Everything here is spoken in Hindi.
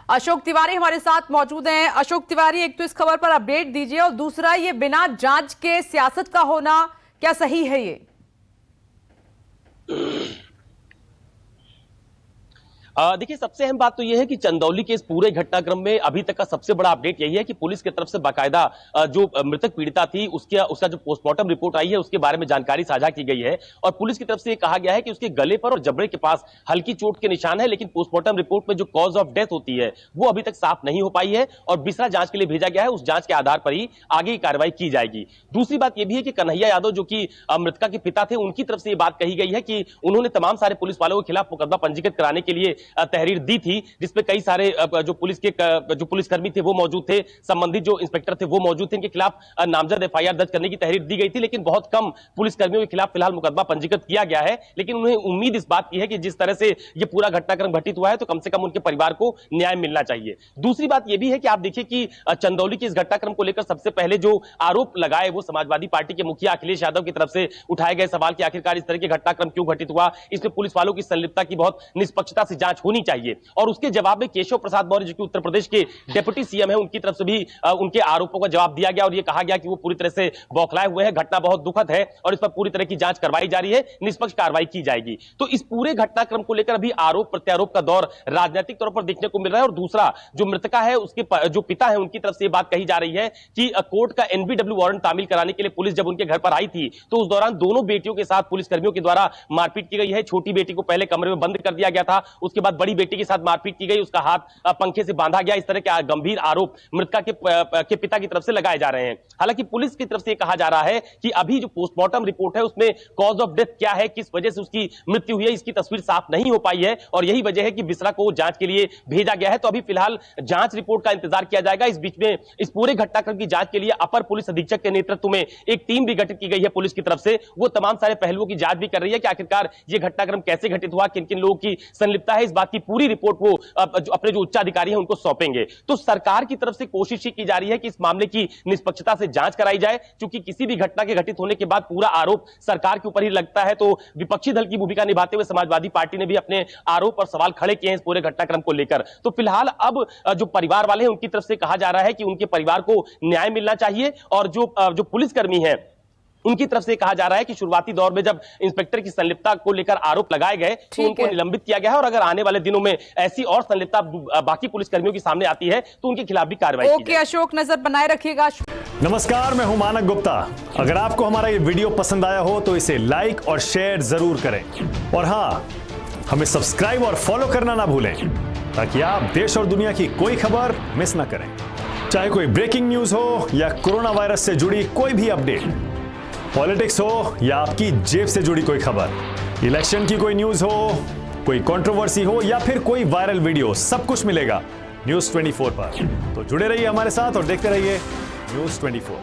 अशोक तिवारी हमारे साथ मौजूद हैं। अशोक तिवारी, एक तो इस खबर पर अपडेट दीजिए और दूसरा ये बिना जांच के सियासत का होना क्या सही है? ये देखिए, सबसे अहम बात तो यह है कि चंदौली के इस पूरे घटनाक्रम में अभी तक का सबसे बड़ा अपडेट यही है कि पुलिस की तरफ से बाकायदा जो मृतक पीड़िता थी उसका जो पोस्टमार्टम रिपोर्ट आई है उसके बारे में जानकारी साझा की गई है और पुलिस की तरफ से कहा गया है कि उसके गले पर और जबड़े के पास हल्की चोट के निशान है, लेकिन पोस्टमार्टम रिपोर्ट में जो कॉज ऑफ डेथ होती है वो अभी तक साफ नहीं हो पाई है और बिसरा जांच के लिए भेजा गया है। उस जांच के आधार पर ही आगे की कार्रवाई की जाएगी। दूसरी बात यह भी है कि कन्हैया यादव जो कि मृतका के पिता थे, उनकी तरफ से यह बात कही गई है कि उन्होंने तमाम सारे पुलिस वालों के खिलाफ मुकदमा पंजीकृत कराने के लिए तहरीर दी थी, जिसमें कई सारे जो पुलिसकर्मी थे वो मौजूद थे, संबंधित जो इंस्पेक्टर थे वो मौजूद थे। इनके खिलाफ नामजद एफआईआर दर्ज करने की तहरीर दी गई थी, लेकिन बहुत कम पुलिसकर्मियों के खिलाफ फिलहाल मुकदमा पंजीकृत किया गया है। लेकिन उन्हें उम्मीद इस बात की है कि जिस तरह से यह पूरा घटनाक्रम घटित हुआ है तो कम से कम उनके परिवार को न्याय मिलना चाहिए। दूसरी बात यह भी है कि आप देखिए कि चंदौली के इस घटनाक्रम को लेकर सबसे पहले जो आरोप लगाए वो समाजवादी पार्टी के मुखिया अखिलेश यादव की तरफ से उठाए गए सवाल कि आखिरकार इस तरह के घटनाक्रम क्यों घटित हुआ, इसमें पुलिस वालों की संलिप्तता की बहुत निष्पक्षता से जांच होनी चाहिए। और उसके जवाब में केशव प्रसाद मौर्य जो कि उत्तर प्रदेश के डिप्टी सीएम है, उनकी तरफ से भी उनके आरोपों का जवाब दिया गया और यह कहा गया कि वो पूरी तरह से बौखलाए हुए हैं, घटना बहुत दुखद है और इस पर पूरी तरह की जांच करवाई जा रही है, निष्पक्ष कार्रवाई की जाएगी। तो इस पूरे घटनाक्रम को लेकर अभी आरोप प्रत्यारोप का दौर राजनीतिक तौर पर देखने को मिल रहा है। और दूसरा, जो मृतका है उसके जो पिता है उनकी तरफ से बात कही जा रही है कि कोर्ट का एनबीडब्ल्यू वारंट तामील कराने के लिए पुलिस जब उनके घर पर आई थी तो उस दौरान दोनों बेटियों के साथ पुलिसकर्मियों के द्वारा मारपीट की गई है। छोटी बेटी को पहले कमरे में बंद कर दिया गया था, उसके बाद बड़ी बेटी के साथ मारपीट की गई, उसका हाथ पंखे से बांधा गया। इस तरह के गंभीर आरोप मृतका के पिता की तरफ से लगाए जा रहे हैं। हालांकि पुलिस की तरफ से कहा जा रहा है कि अभी जो पोस्टमार्टम रिपोर्ट है उसमें कॉज ऑफ डेथ क्या है, किस वजह से उसकी मृत्यु हुई है, इसकी तस्वीर साफ नहीं हो पाई है और यही वजह है कि बिसरा को जांच के लिए भेजा गया है। तो अभी फिलहाल जांच रिपोर्ट का इंतजार किया जाएगा। इस बीच में इस पूरे घटनाक्रम की जांच के लिए अपर पुलिस अधीक्षक के नेतृत्व में एक टीम भी गठित की गई है पुलिस की तरफ से। वो तमाम सारे पहलुओं की जांच भी कर रही है कि आखिरकार यह घटनाक्रम कैसे घटित हुआ, किन किन लोगों की संलिप्तता है, इस बात की पूरी रिपोर्ट वो अपने जो उच्चाधिकारी हैं उनको सौंपेंगे। तो सरकार की तरफ से कोशिश की जा रही है कि इस मामले की निष्पक्षता से जांच कराई जाए, क्योंकि किसी भी घटना के घटित होने के बाद पूरा आरोप सरकार के ऊपर ही लगता है। तो विपक्षी दल की भूमिका निभाते हुए समाजवादी पार्टी ने भी अपने आरोप और सवाल खड़े किए हैं इस पूरे घटनाक्रम को लेकर। तो फिलहाल अब जो परिवार वाले हैं उनकी तरफ से कहा जा रहा है कि उनके परिवार को न्याय मिलना चाहिए और जो पुलिसकर्मी है उनकी तरफ से कहा जा रहा है कि शुरुआती दौर में जब इंस्पेक्टर की संलिप्तता को लेकर आरोप लगाए गए तो उनको निलंबित किया गया है और अगर आने वाले दिनों में ऐसी और संलिप्तता बाकी पुलिसकर्मियों की सामने आती है तो उनके खिलाफ भी कार्रवाई की जाएगी। अशोक, नजर बनाए रखिएगा। नमस्कार, मैं हूं मानक गुप्ता। अगर आपको हमारा ये वीडियो पसंद आया हो तो इसे लाइक और शेयर जरूर करें और हां, हमें सब्सक्राइब और फॉलो करना ना भूलें ताकि आप देश और दुनिया की कोई खबर मिस ना करें। चाहे कोई ब्रेकिंग न्यूज हो या कोरोना वायरस से जुड़ी कोई भी अपडेट, पॉलिटिक्स हो या आपकी जेब से जुड़ी कोई खबर, इलेक्शन की कोई न्यूज हो, कोई कंट्रोवर्सी हो या फिर कोई वायरल वीडियो, सब कुछ मिलेगा न्यूज़ 24 पर। तो जुड़े रहिए हमारे साथ और देखते रहिए न्यूज़ 24।